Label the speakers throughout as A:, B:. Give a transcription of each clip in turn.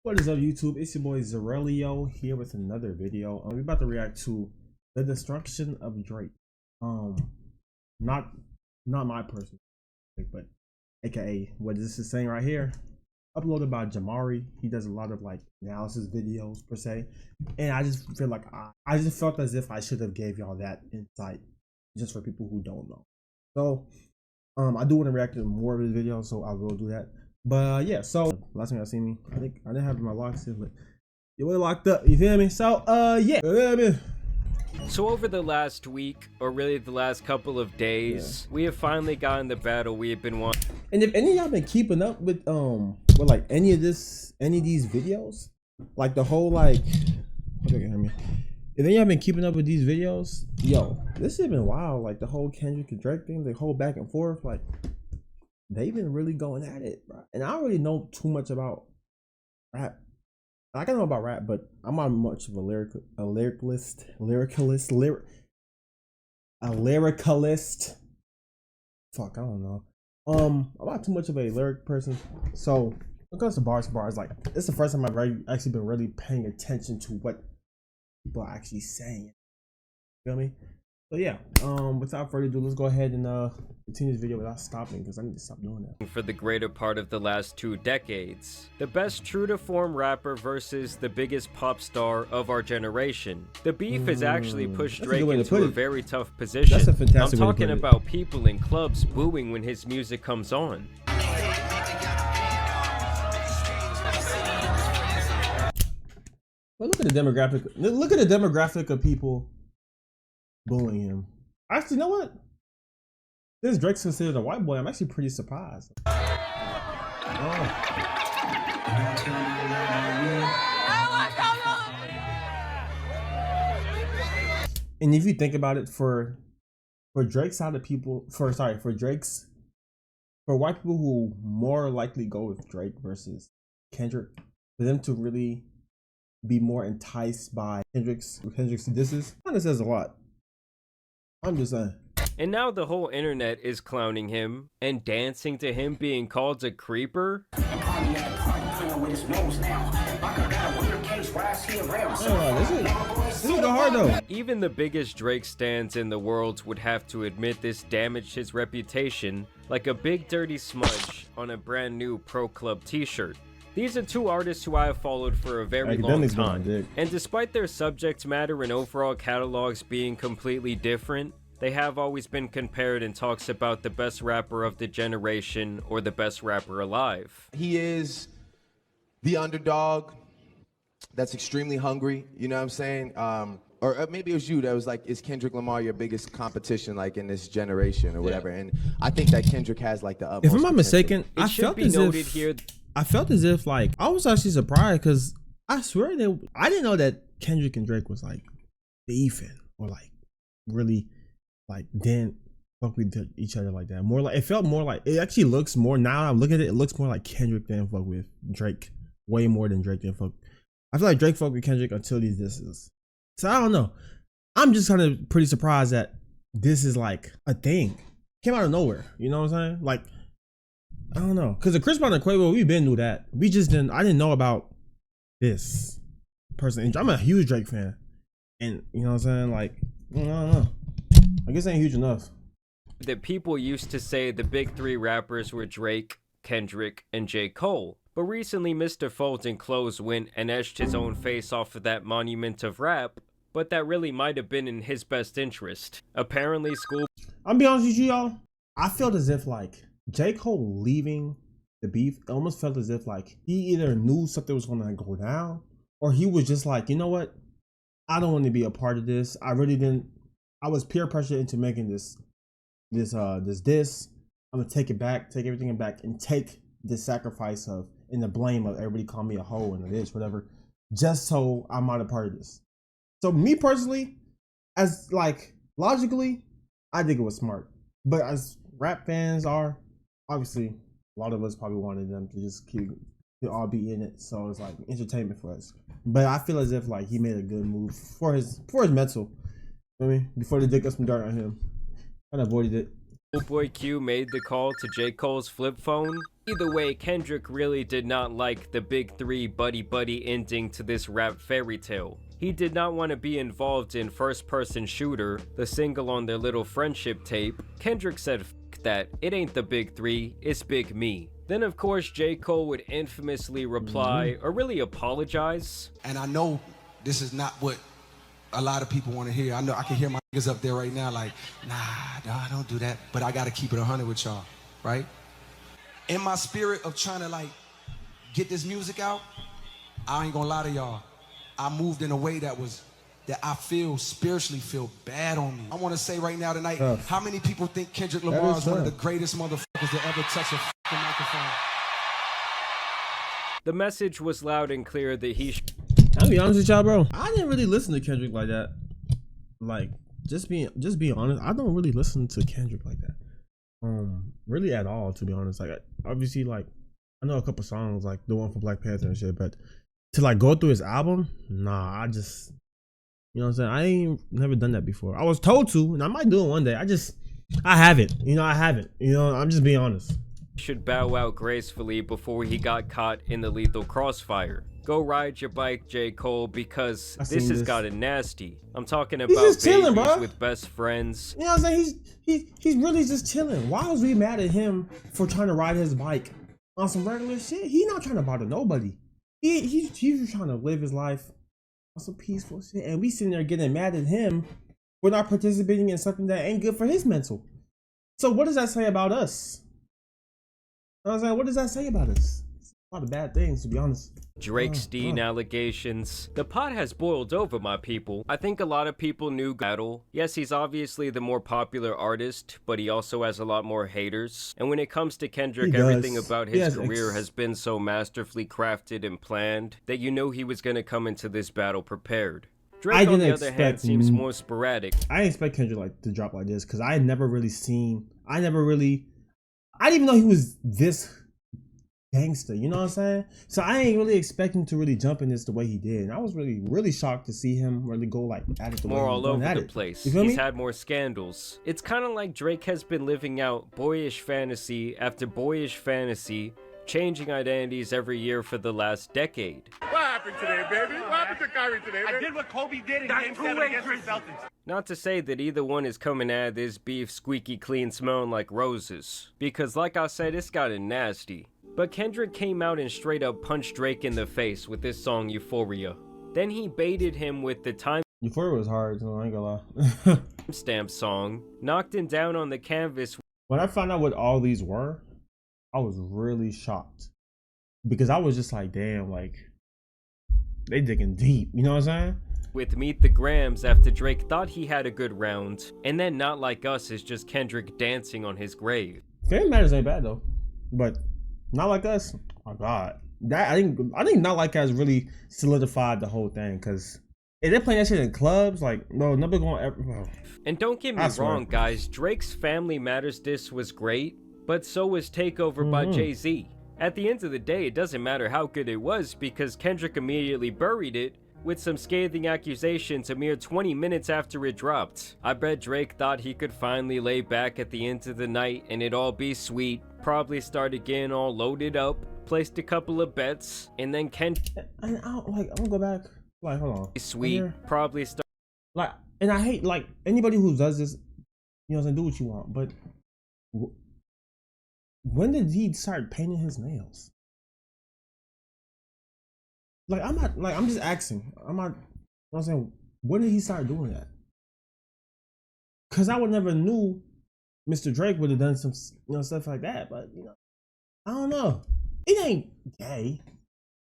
A: What is up, YouTube? It's your boy Zurielio here with another video. We're about to react to the destruction of Drake. Not my personal, but AKA what this is saying right here. Uploaded by Jamari. He does a lot of like analysis videos per se, and I just feel like I just felt as if I should have gave y'all that insight just for people who don't know. So I do want to react to more of his videos, so I will do that. But yeah, so last time y'all seen me, I think I didn't have my locks in, but you were locked up, you feel me? So yeah.
B: So over the last week, or really the last couple of days, we have finally gotten the battle we have been wanting.
A: And if any of y'all been keeping up with like any of these videos, like the whole like, hope you can hear me. If any of y'all been keeping up with these videos, yo, this has been wild. Like the whole Kendrick and Drake thing, the whole back and forth, like they've been really going at it, bro. And I don't really know too much about rap. Like I know about rap, but I'm not much of a lyricalist. Fuck, I don't know. I'm not too much of a lyric person. So when it comes to bars, like it's the first time I've actually been really paying attention to what people are actually saying. You feel me? So yeah, without further ado, let's go ahead and continue this video without stopping, because I need to stop doing that.
B: For the greater part of the last 2 decades, the best true to form rapper versus the biggest pop star of our generation. The beef has actually pushed Drake into a very tough position.
A: That's a fantastic
B: I'm talking about people in clubs booing when his music comes on.
A: Well, look at the demographic. Look at the demographic of people bullying him. Actually, you know what? Since Drake's considered a white boy, I'm actually pretty surprised. And if you think about it, for Drake's side of people, for white people who more likely go with Drake versus Kendrick, for them to really be more enticed by Kendrick's disses, kind of says a lot. I'm just saying.
B: And now the whole internet is clowning him and dancing to him being called a creeper.
A: This is hard though.
B: Even the biggest Drake stans in the world would have to admit this damaged his reputation like a big dirty smudge on a brand new Pro Club t-shirt. These are 2 artists who I have followed for a very long time, and despite their subject matter and overall catalogs being completely different, they have always been compared in talks about the best rapper of the generation or the best rapper alive.
C: He is the underdog that's extremely hungry, you know what I'm saying? Or maybe it was you that was like, is Kendrick Lamar your biggest competition like in this generation or whatever? And I think that Kendrick has like the utmost
A: If I'm not mistaken,
B: I
A: felt as if like I was actually surprised, because I swear I didn't know that Kendrick and Drake was like beefing or like really like didn't fuck with each other like that. More like, it felt more like, it actually looks more, now I'm looking at it, it looks more like Kendrick didn't fuck with Drake way more than Drake didn't fuck. I feel like Drake fucked with Kendrick until these disses. So I don't know. I'm just kind of pretty surprised that this is like a thing. Came out of nowhere. You know what I'm saying? Like, I don't know. Because the Chris Brown and Quavo, we've been through that. I didn't know about this person. I'm a huge Drake fan. And you know what I'm saying? Like, I don't know. I guess it ain't huge enough.
B: That people used to say the big 3 rappers were Drake, Kendrick, and J. Cole. But recently Mr. Fulton Close went and etched his own face off of that monument of rap, but that really might have been in his best interest. Apparently
A: I'll be honest with you, y'all. I felt as if like J. Cole leaving the beef, it almost felt as if like he either knew something was gonna go down, or he was just like, you know what? I don't want to be a part of this. I really didn't. I was peer pressured into making this. I'm gonna take it back, take everything back, and take the sacrifice of and the blame of everybody calling me a hoe and this, whatever, just so I'm not a part of this. So me personally, as like logically, I think it was smart. But as rap fans are, obviously a lot of us probably wanted them to just to all be in it. So it's like entertainment for us. But I feel as if like he made a good move for his mental. I mean, before they dig up some dirt on him. I avoided it.
B: Boy Q made the call to J. Cole's flip phone. Either way, Kendrick really did not like the big three buddy-buddy ending to this rap fairy tale. He did not want to be involved in First Person Shooter, the single on their little friendship tape. Kendrick said F that, it ain't the big three, it's Big Me. Then of course J. Cole would infamously reply, or really apologize.
D: And I know this is not what a lot of people want to hear. I know I can hear my niggas up there right now like, nah, don't do that. But I got to keep it 100 with y'all, right? In my spirit of trying to like get this music out, I ain't gonna lie to y'all. I moved in a way that I spiritually feel bad on me. I want to say right now tonight, how many people think Kendrick Lamar is one of the greatest motherfuckers to ever touch a fucking microphone?
B: The message was loud and clear that he
A: I'll be honest with y'all, bro. I didn't really listen to Kendrick like that. Like, just being honest, I don't really listen to Kendrick like that. Really at all, to be honest. Like, obviously, like, I know a couple songs, like the one from Black Panther and shit, but to like go through his album, nah, I just, you know what I'm saying? I ain't never done that before. I was told to, and I might do it one day. I haven't. I haven't. I'm just being honest.
B: Should bow out gracefully before he got caught in the lethal crossfire. Go ride your bike, J. Cole, because this has gotten nasty. I'm talking about
A: just chilling,
B: babies
A: bro.
B: with best friends.
A: You know what I'm saying? He's really just chilling. Why was we mad at him for trying to ride his bike on some regular shit? He not trying to bother nobody. He's just trying to live his life on some peaceful shit, and we sitting there getting mad at him for not participating in something that ain't good for his mental. So what does that say about us? You know what I'm saying? What does that say about us? It's a lot of bad things, to be honest.
B: Drake Steen allegations. The pot has boiled over, my people. I think a lot of people knew Battle. Yes, he's obviously the more popular artist, but he also has a lot more haters. And when it comes to Kendrick, everything about his career has been so masterfully crafted and planned that you know he was going to come into this battle prepared. Drake, on the other hand, seems more sporadic.
A: I didn't expect Kendrick like to drop like this because I didn't even know he was this gangster, you know what I'm saying? So I ain't really expecting to really jump in this the way he did. And I was really shocked to see him really go like at it the way he
B: all over the
A: it.
B: place.
A: He's
B: had more scandals. It's kind of like Drake has been living out boyish fantasy after boyish fantasy, changing identities every year for the last decade.
E: What happened today, baby? What happened to Kyrie today, baby?
F: I did what Kobe did in Game 7 against the Celtics.
B: Not to say that either one is coming out of this beef squeaky clean smelling like roses, because like I said, it's gotten nasty. But Kendrick came out and straight up punched Drake in the face with this song Euphoria. Then he baited him with the time
A: Euphoria was hard, so I ain't gonna lie.
B: stamp song, knocked him down on the canvas.
A: When I found out what all these were, I was really shocked. Because I was just like, damn, like, they digging deep, you know what I'm saying?
B: With Meet the Grams after Drake thought he had a good round, and then Not Like Us is just Kendrick dancing on his grave.
A: Family Matters ain't bad though, but Not Like Us, oh my god, that I think Not Like Us really solidified the whole thing. Because if they're playing that shit in clubs, like nobody gonna ever.
B: And don't get me wrong, guys, Drake's Family Matters diss was great, but so was Takeover by Jay-Z. At the end of the day, it doesn't matter how good it was because Kendrick immediately buried it with some scathing accusations a mere 20 minutes after it dropped. I bet Drake thought he could finally lay back at the end of the night and it all be sweet, probably start again all loaded up, placed a couple of bets, and then I'm
A: gonna go back, like, hold on.
B: Sweet, probably start.
A: Like, and I hate, like, anybody who does this, you know what I'm saying, do what you want, but when did he start painting his nails? Like, I'm just asking. You know what I'm saying, when did he start doing that? Because I would never knew Mr. Drake would have done some, stuff like that, but, I don't know. It ain't gay.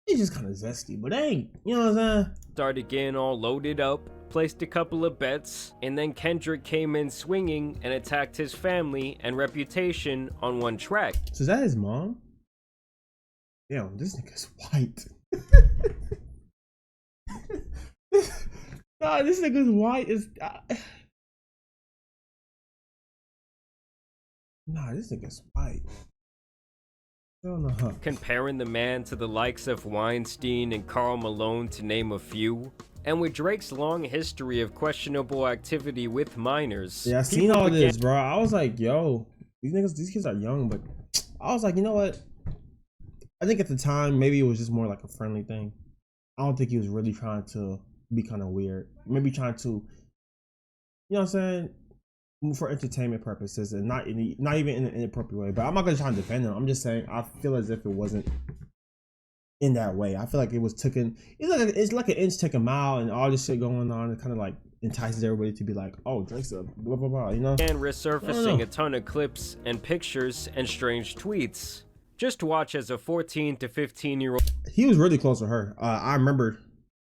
A: It's just kind of zesty, but it ain't, you know what I'm saying?
B: Start again all loaded up, placed a couple of bets, and then Kendrick came in swinging and attacked his family and reputation on one track.
A: So is that his mom? Damn, this nigga's white. Nah, this nigga's white is. Nah, this nigga's white. I don't know.
B: Comparing the man to the likes of Weinstein and Karl Malone, to name a few. And with Drake's long history of questionable activity with minors,
A: Yeah, I seen all this, bro. I was like, yo, these kids are young, but I was like, you know what? I think at the time, maybe it was just more like a friendly thing. I don't think he was really trying to be kind of weird. Maybe trying to, you know what I'm saying, for entertainment purposes and not even in an inappropriate way. But I'm not gonna try to defend him. I'm just saying I feel as if it wasn't in that way. I feel like it was taken. It's like an inch take a mile, and all this shit going on. It kind of like entices everybody to be like, "Oh, Drake's a blah blah blah," you know.
B: And resurfacing a ton of clips and pictures and strange tweets. Just watch as a 14 to 15-year-old.
A: He was really close to her. I remember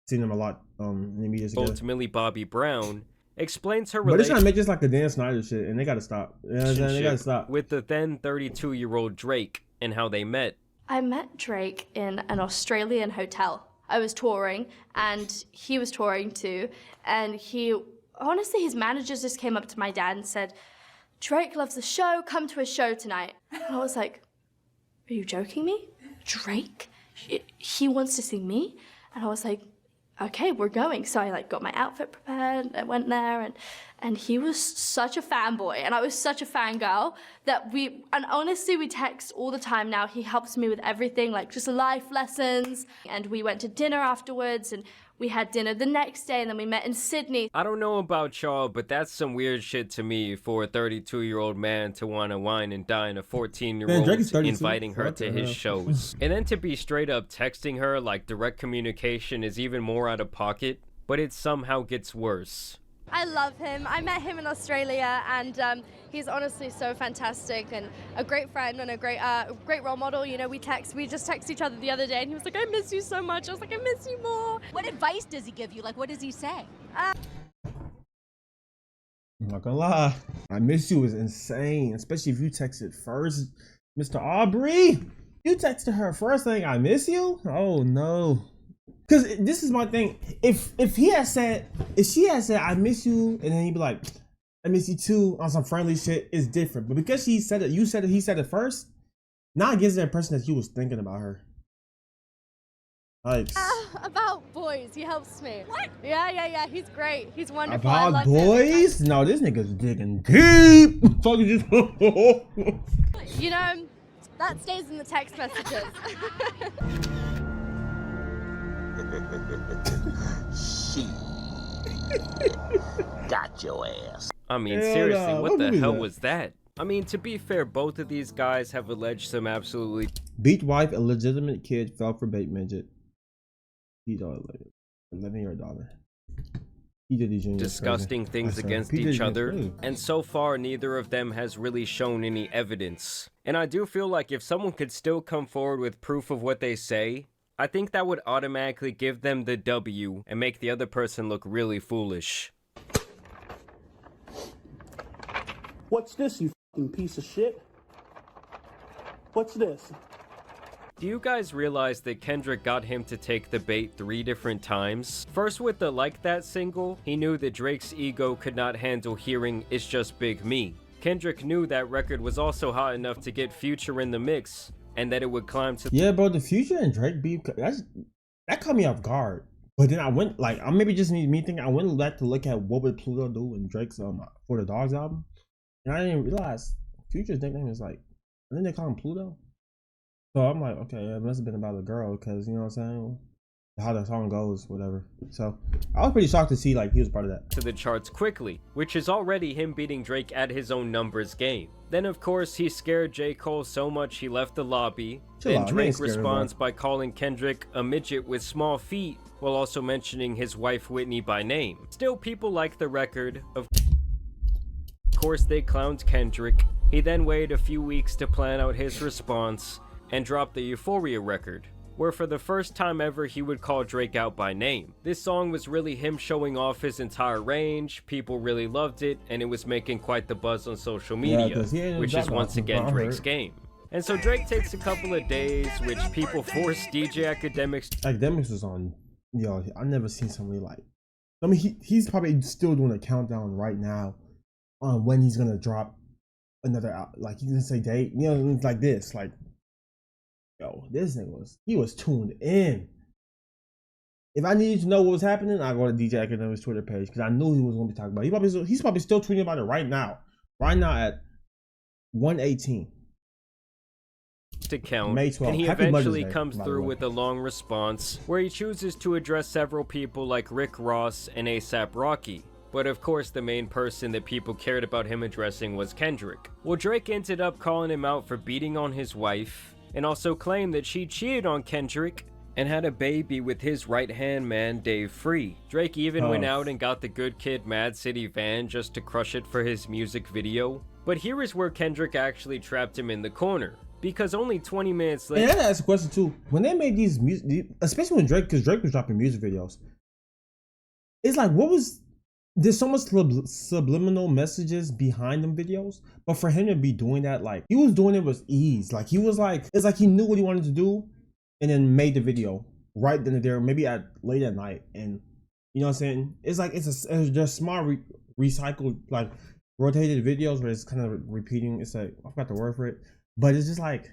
A: seeing him a lot in the media together.
B: To Millie Bobby Brown explains her
A: But they're
B: relationship.
A: trying to make this like a Dan Snyder shit, and they gotta stop. You know what I'm saying? They gotta stop.
B: With the then 32-year-old Drake and how they met.
G: I met Drake in an Australian hotel. I was touring, and he was touring too. And honestly, his managers just came up to my dad and said, "Drake loves the show, come to his show tonight." And I was like, "Are you joking me? Drake? He wants to see me?" And I was like, "Okay, we're going." So I got my outfit prepared, I went there, and he was such a fanboy, and I was such a fangirl that and honestly, we text all the time now. He helps me with everything, like just life lessons, and we went to dinner afterwards, and we had dinner the next day, and then we met in Sydney.
B: I don't know about y'all, but that's some weird shit to me for a 32-year-old man to want to wine and dine a 14-year-old inviting her to his shows. And then to be straight up texting her like direct communication is even more out of pocket, but it somehow gets worse.
G: I love him. I met him in Australia, and he's honestly so fantastic and a great friend and a great role model. You know, we just texted each other the other day, and he was like, "I miss you so much." I was like, "I miss you more."
H: What advice does he give you? Like, what does he say?
A: I'm not gonna lie, "I miss you" is insane, especially if you texted first. Mr. Aubrey, you texted her first thing, "I miss you"? Oh no. Because this is my thing. If she had said, "I miss you," and then he'd be like, "I miss you too," on some friendly shit, it's different. But because he said it, he said it first, now it gives the impression that he was thinking about her. Like,
G: about boys, he helps me. What? Yeah. He's great. He's wonderful.
A: About boys? No, this nigga's digging deep. Fuck is this?
G: You know, that stays in the text messages.
I: Got your ass.
B: I mean, seriously, what the hell was that? I mean, to be fair, both of these guys have alleged some absolutely
A: beat wife, illegitimate kid, fell for bait midget. He $11 year daughter. He did these
B: disgusting things against each other, and so far neither of them has really shown any evidence. And I do feel like if someone could still come forward with proof of what they say, I think that would automatically give them the W and make the other person look really foolish.
J: What's this, you fucking piece of shit? What's this?
B: Do you guys realize that Kendrick got him to take the bait 3 different times? First with the Like That single, he knew that Drake's ego could not handle hearing "It's Just Big Me." Kendrick knew that record was also hot enough to get Future in the mix, and that it would climb to—
A: Yeah, bro, the Future and Drake beef, that caught me off guard. But then I went, like, I maybe just me thinking, I went back to look at what would Pluto do in Drake's For the Dogs album, and I didn't realize Future's nickname is like, I think they call him Pluto. So I'm like, okay, it must have been about a girl, because, you know what I'm saying, how the song goes, whatever. So I was pretty shocked to see like he was part of that.
B: To the charts quickly, which is already him beating Drake at his own numbers game. Then of course he scared J. Cole so much he left the lobby. Then Drake responds by calling Kendrick a midget with small feet, while also mentioning his wife Whitney by name. Still, people like the record. Of course they clowned Kendrick. He then waited a few weeks to plan out his response and dropped the Euphoria record, where for the first time ever he would call Drake out by name. This song was really him showing off his entire range, people really loved it, and it was making quite the buzz on social media, which is once again Drake's game. And so Drake takes a couple of days, which people force DJ Academics.
A: Academics was on, yo, I never seen somebody like, I mean, he's probably still doing a countdown right now on when he's gonna drop another, like he's gonna say date, you know, like this, like, yo, this nigga was tuned in. if I needed to know what was happening, I go to DJ Academic's Twitter page because I knew he was going to be talking about it. He's probably still tweeting about it right now at 1:18.
B: Account,
A: May 12th.
B: and he
A: Happy
B: eventually
A: Mother's Day,
B: comes
A: by the
B: through
A: way.
B: with a long response where he chooses to address several people like Rick Ross and ASAP Rocky. But of course, the main person that people cared about him addressing was Kendrick. Well, Drake ended up calling him out for beating on his wife, and also claimed that she cheated on Kendrick and had a baby with his right-hand man, Dave Free. Drake even went out and got the Good Kid, Mad City van just to crush it for his music video. But here is where Kendrick actually trapped him in the corner, because only 20 minutes later—
A: And I had to ask a question too. When they made these music, especially when because Drake was dropping music videos, it's like, there's so much subliminal messages behind them videos, but for him to be doing that, like, he was doing it with ease. Like, it's like he knew what he wanted to do and then made the video right then and there, maybe late at night. And you know what I'm saying? It's like, it's just smart recycled, like, rotated videos where it's kind of repeating. It's like, I forgot the word for it, but it's just like,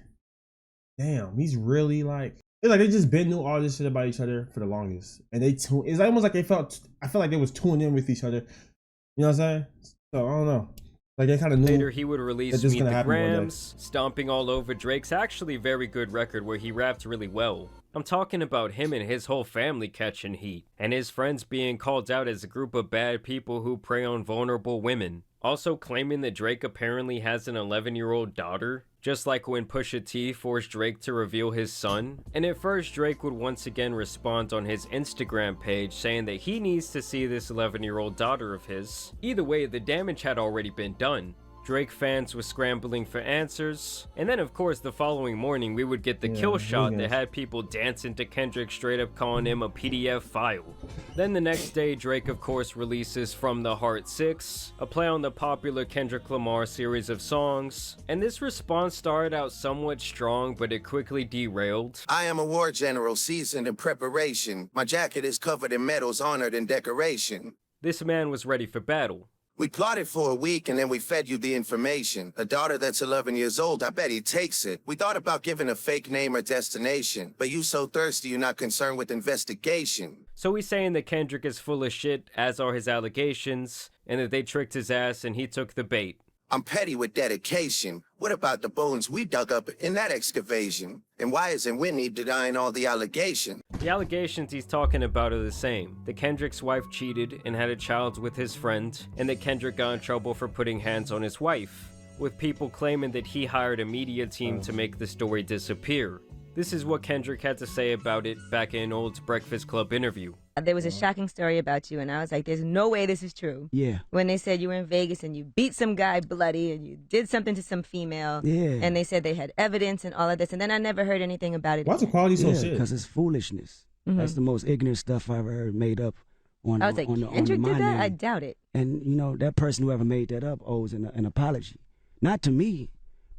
A: damn, he's really like, it's like they just been knew all this shit about each other for the longest, and it's almost like I felt like they was tuned in with each other. You know what I'm saying? So I don't know. Like, they kind of knew.
B: Later, he would release
A: this
B: Meet
A: gonna
B: the
A: happen one day.
B: Grams, stomping all over Drake's actually very good record where he rapped really well. I'm talking about him and his whole family catching heat, and his friends being called out as a group of bad people who prey on vulnerable women. Also claiming that Drake apparently has an 11-year-old daughter, just like when Pusha T forced Drake to reveal his son. And at first, Drake would once again respond on his Instagram page saying that he needs to see this 11-year-old daughter of his. Either way, the damage had already been done. Drake fans were scrambling for answers, and then of course the following morning we would get the kill shot that had people dancing to Kendrick, straight up calling him a PDF file. Then the next day, Drake of course releases From the Heart 6, a play on the popular Kendrick Lamar series of songs, and this response started out somewhat strong, but it quickly derailed.
K: I am a war general seasoned in preparation. My jacket is covered in medals honored in decoration.
B: This man was ready for battle.
K: We plotted for a week and then we fed you the information. A daughter that's 11 years old, I bet he takes it. We thought about giving a fake name or destination, but you so thirsty you're not concerned with investigation.
B: So he's saying that Kendrick is full of shit, as are his allegations, and that they tricked his ass and he took the bait.
K: I'm petty with dedication. What about the bones we dug up in that excavation? And why isn't Whitney denying all the allegations?
B: The allegations he's talking about are the same. That Kendrick's wife cheated and had a child with his friend, and that Kendrick got in trouble for putting hands on his wife, with people claiming that he hired a media team to make the story disappear. This is what Kendrick had to say about it back in an old Breakfast Club interview.
L: There was a shocking story about you, and I was like, there's no way this is true.
M: Yeah.
L: When they said you were in Vegas and you beat some guy bloody and you did something to some female.
M: Yeah.
L: And they said they had evidence and all of this, and then I never heard anything about it.
A: Why's the quality so shit?
M: Because it's foolishness. That's the most ignorant stuff I've ever heard made up on
L: I was like, Kendrick did that? I doubt it.
M: And, you know, that person who ever made that up owes an apology. Not to me,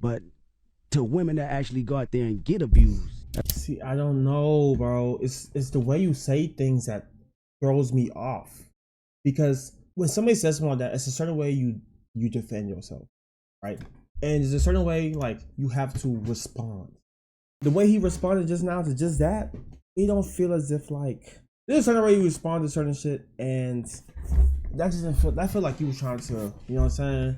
M: but to women that actually go out there and get abused.
A: See, I don't know, bro. It's the way you say things that throws me off. Because when somebody says something like that, it's a certain way you defend yourself, right? And there's a certain way, like, you have to respond. The way he responded just now to just that, it don't feel as if, like, there's a certain way you respond to certain shit, and that just didn't feel, that felt like you was trying to, you know what I'm saying,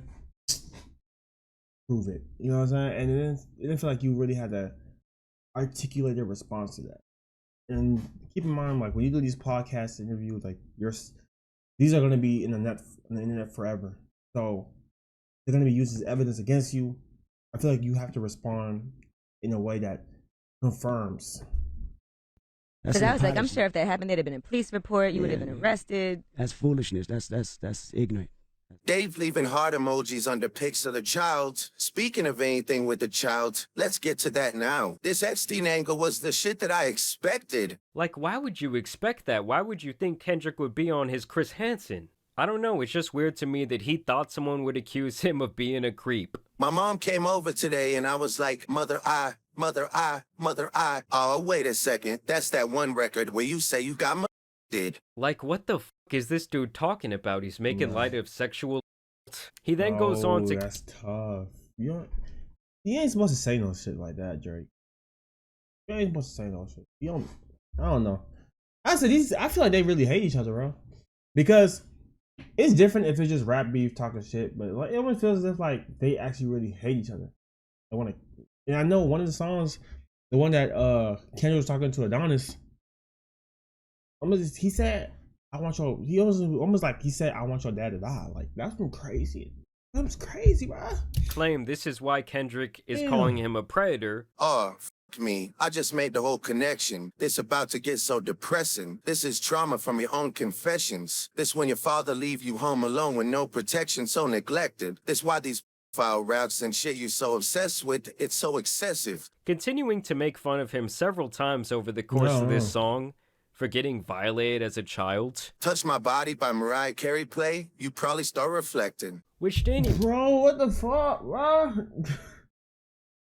A: prove it. You know what I'm saying? And it didn't feel like you really had to articulate a response to that. And keep in mind, like, when you do these podcast interviews, like, these are going to be on the internet forever. So they're going to be used as evidence against you. I feel like you have to respond in a way that confirms.
L: Because I was like, I'm sure if that happened, there'd have been a police report. You would have been arrested.
M: That's foolishness. That's ignorant.
K: Dave leaving heart emojis under pics of the child. Speaking of anything with the child, let's get to that now. This Epstein angle was the shit that I expected.
B: Like, why would you expect that? Why would you think Kendrick would be on his Chris Hansen? I don't know, it's just weird to me that he thought someone would accuse him of being a creep.
K: My mom came over today and I was like, mother, I. Oh, wait a second. That's that one record where you say you got did.
B: Like, what the f is this dude talking about? He's making light of sexual. He then goes on to.
A: That's tough. You ain't supposed to say no shit like that, Drake. You ain't supposed to say no shit. I don't know. I said I feel like they really hate each other, bro. Because it's different if it's just rap beef talking shit, but like it almost feels as if like they actually really hate each other. They want to, and I know one of the songs, the one that Kendrick was talking to Adonis. He said, "I want your." He almost like he said, "I want your dad to die." Like that's been crazy. That's crazy, bro.
B: Claim this is why Kendrick is calling him a predator.
K: Oh, f me. I just made the whole connection. This about to get so depressing. This is trauma from your own confessions. This when your father leave you home alone with no protection, so neglected. This why these file routes and shit you so obsessed with, it's so excessive.
B: Continuing to make fun of him several times over the course of this song for getting violated as a child.
K: Touch My Body by Mariah Carey play, you probably start reflecting.
B: Which Danny,
A: bro, what the fuck, bro?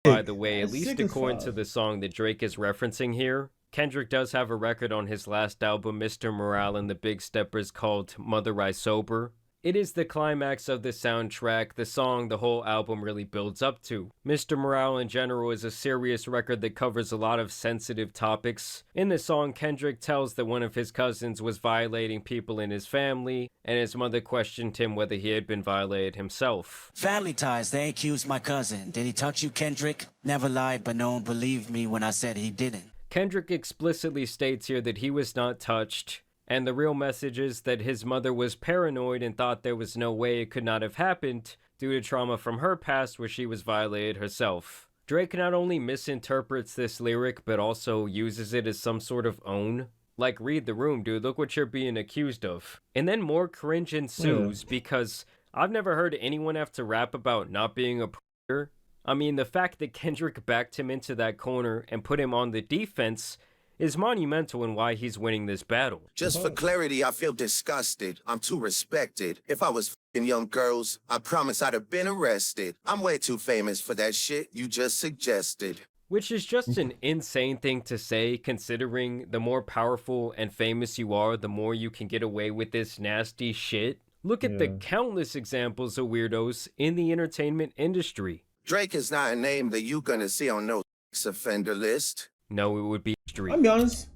B: By the way, at least according to the song that Drake is referencing here, Kendrick does have a record on his last album, Mr. Morale and the Big Steppers, called Mother I Sober. It is the climax of the soundtrack, the song the whole album really builds up to. Mr. Morale in general is a serious record that covers a lot of sensitive topics. In the song, Kendrick tells that one of his cousins was violating people in his family, and his mother questioned him whether he had been violated himself.
N: Family ties, they accused my cousin. Did he touch you, Kendrick? Never lied, but no one believed me when I said he didn't.
B: Kendrick explicitly states here that he was not touched, and the real message is that his mother was paranoid and thought there was no way it could not have happened due to trauma from her past where she was violated herself. Drake not only misinterprets this lyric, but also uses it as some sort of own. Like, read the room, dude, look what you're being accused of. And then more cringe ensues because I've never heard anyone have to rap about not being a predator. I mean, the fact that Kendrick backed him into that corner and put him on the defense is monumental in why he's winning this battle.
K: Just for clarity, I feel disgusted. I'm too respected. If I was f***ing young girls, I promise I'd have been arrested. I'm way too famous for that shit you just suggested.
B: Which is just an insane thing to say, considering the more powerful and famous you are, the more you can get away with this nasty shit. Look at the countless examples of weirdos in the entertainment industry.
K: Drake is not a name that you gonna see on no sex offender list.
B: No, it would be street.
A: I'll be honest.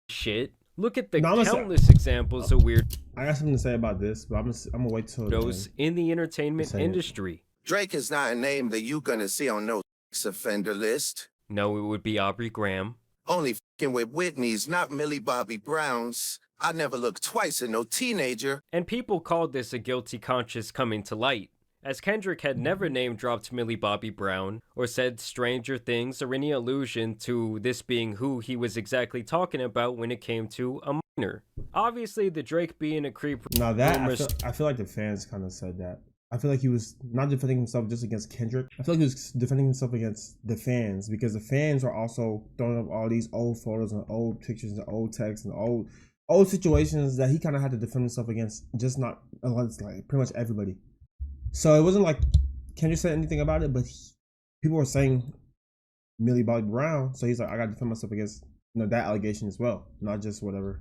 B: Shit. Look at the countless examples of weird.
A: I got something to say about this, but I'm gonna wait till
B: those in the entertainment industry.
K: Drake is not a name that you gonna see on no sex offender list.
B: No, it would be Aubrey Graham.
K: Only f***ing with Whitney's, not Millie Bobby Brown's. I never looked twice at no teenager.
B: And people called this a guilty conscience coming to light, as Kendrick had never name-dropped Millie Bobby Brown, or said Stranger Things, or any allusion to this being who he was exactly talking about when it came to a minor. Obviously, the Drake being a creep...
A: Now that, I feel like the fans kind of said that. I feel like he was not defending himself just against Kendrick. I feel like he was defending himself against the fans, because the fans are also throwing up all these old photos and old pictures and old texts and old situations that he kind of had to defend himself against, just not against like pretty much everybody. So it wasn't like Kendrick said anything about it, but people were saying Millie Bobby Brown. So he's like, I got to defend myself against that allegation as well, not just whatever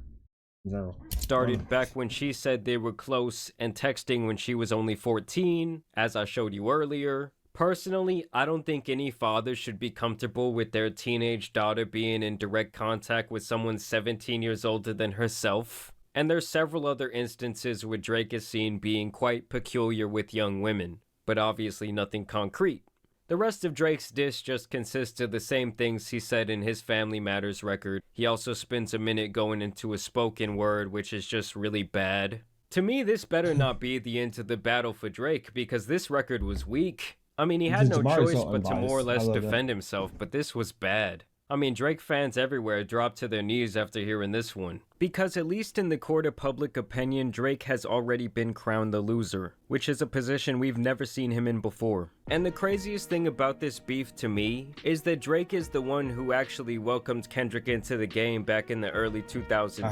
A: in general.
B: Started back when she said they were close and texting when she was only 14, as I showed you earlier. Personally, I don't think any father should be comfortable with their teenage daughter being in direct contact with someone 17 years older than herself. And there's several other instances where Drake is seen being quite peculiar with young women, but obviously nothing concrete. The rest of Drake's diss just consists of the same things he said in his Family Matters record. He also spends a minute going into a spoken word, which is just really bad. To me, this better not be the end to the battle for Drake, because this record was weak. I mean, he had no choice but to more or less defend himself, but this was bad. I mean, Drake fans everywhere dropped to their knees after hearing this one. Because at least in the court of public opinion, Drake has already been crowned the loser, which is a position we've never seen him in before. And the craziest thing about this beef to me is that Drake is the one who actually welcomed Kendrick into the game back in the early 2010s. I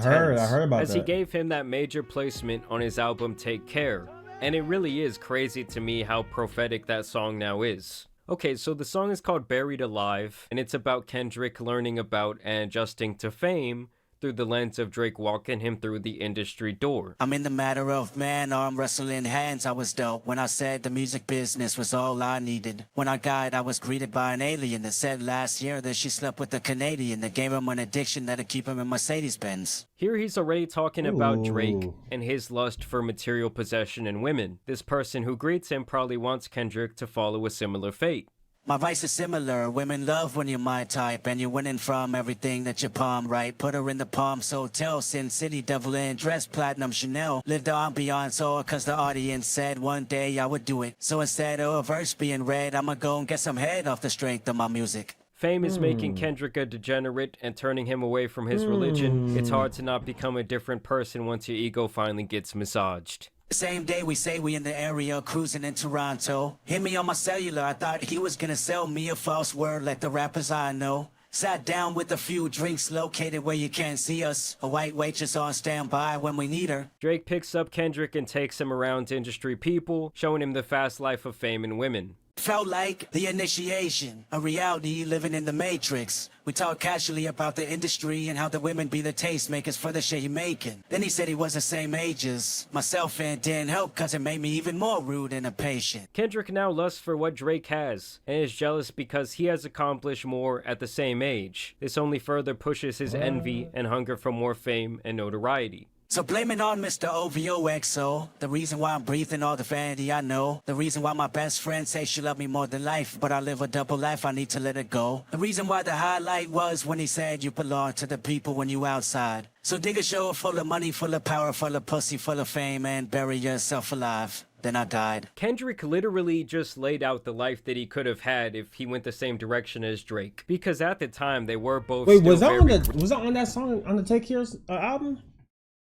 A: heard about that.
B: As he gave him that major placement on his album Take Care. And it really is crazy to me how prophetic that song now is. Okay, so the song is called Buried Alive, and it's about Kendrick learning about and adjusting to fame through the lens of Drake walking him through the industry door.
N: I'm in the matter of man, arm wrestling hands. I was dope when I said the music business was all I needed. When I got, I was greeted by an alien that said last year that she slept with a Canadian that gave him an addiction that'd keep him in Mercedes-Benz.
B: Here he's already talking about Drake and his lust for material possession and women. This person who greets him probably wants Kendrick to follow a similar fate.
N: My vice is similar. Women love when you're my type and you're winning from everything that you palm right. Put her in the Palms Hotel, Sin City, Devil in dress, platinum Chanel. Live the ambiance all cause the audience said one day I would do it. So instead of a verse being read, I'ma go and get some head off the strength of my music.
B: Fame is making Kendrick a degenerate and turning him away from his religion. It's hard to not become a different person once your ego finally gets massaged.
N: Same day we say we in the area cruising in Toronto. Hit me on my cellular, I thought he was gonna sell me a false word like the rappers I know. Sat down with a few drinks located where you can't see us. A white waitress on standby when we need her.
B: Drake picks up Kendrick and takes him around industry people, showing him the fast life of fame and women.
N: Felt like the initiation, a reality living in the matrix. We talk casually about the industry and how the women be the tastemakers for the shit he making. Then he said he was the same age as myself and didn't help cause it made me even more rude and impatient.
B: Kendrick now lusts for what Drake has and is jealous because he has accomplished more at the same age. This only further pushes his envy and hunger for more fame and notoriety.
N: So blame it on Mr. OVOXO. The reason why I'm breathing all the vanity I know. The reason why my best friend say she love me more than life, but I live a double life, I need to let it go. The reason why the highlight was when he said you belong to the people when you outside. So dig a show full of money, full of power, full of pussy, full of fame, and bury yourself alive. Then I died.
B: Kendrick literally just laid out the life that he could have had if he went the same direction as Drake. Because at the time, they were both
A: Wait, was that on that song on the Take Care's album?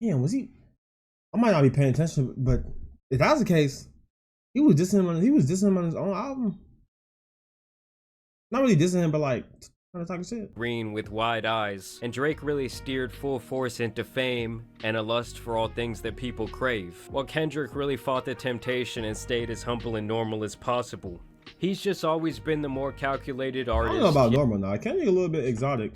A: Yeah, was he? I might not be paying attention, but if that was the case, he was dissing him on his own album. Not really dissing him, but like trying to talk shit.
B: Green with wide eyes, and Drake really steered full force into fame and a lust for all things that people crave, while Kendrick really fought the temptation and stayed as humble and normal as possible. He's just always been the more calculated artist.
A: I don't know about normal now. Kendrick a little bit exotic.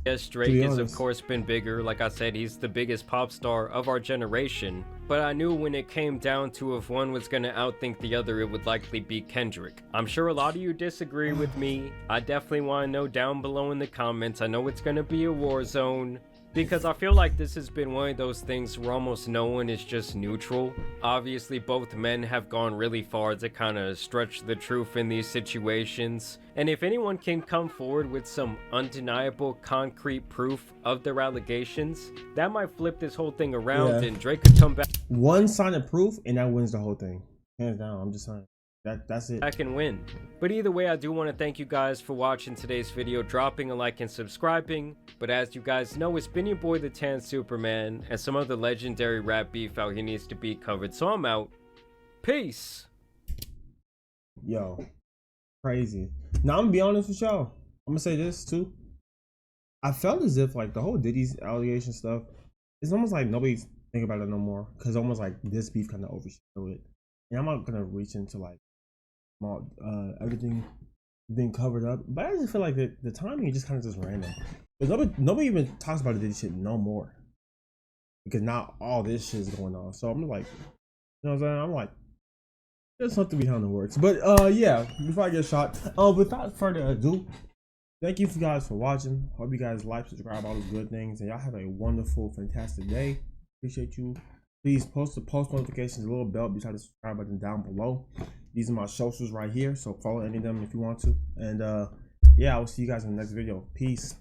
B: Yes, Drake has of course been bigger. Like I said, he's the biggest pop star of our generation. But I knew when it came down to if one was gonna outthink the other, it would likely be Kendrick. I'm sure a lot of you disagree with me. I definitely want to know down below in the comments. I know it's gonna be a war zone, because I feel like this has been one of those things where almost no one is just neutral. Obviously, both men have gone really far to kind of stretch the truth in these situations. And if anyone can come forward with some undeniable, concrete proof of their allegations, that might flip this whole thing around and Drake could come back.
A: One sign of proof and that wins the whole thing. Hands down, I'm just saying. That's it.
B: I can win. But either way, I do want to thank you guys for watching today's video, dropping a like and subscribing. But as you guys know, it's been your boy the Tan Superman, and some other legendary rap beef out here needs to be covered. So I'm out. Peace.
A: Yo, crazy. Now I'm gonna be honest with y'all. I'm gonna say this too. I felt as if like the whole Diddy's allegation stuff, it's almost like nobody's thinking about it no more, because almost like this beef kind of overshadowed it. And I'm not gonna reach into like everything being covered up, but I just feel like the timing is just kind of just random. Because nobody even talks about this shit no more, because now all this shit is going on. So I'm like, you know what I'm saying? I'm like, there's something behind the works. But yeah, before I get shot, without further ado, thank you guys for watching. Hope you guys like, subscribe, all those good things, and y'all have a wonderful, fantastic day. Appreciate you. Please post the post notifications, a little bell beside the subscribe button down below. These are my socials right here, so follow any of them if you want to. And yeah, I will see you guys in the next video. Peace.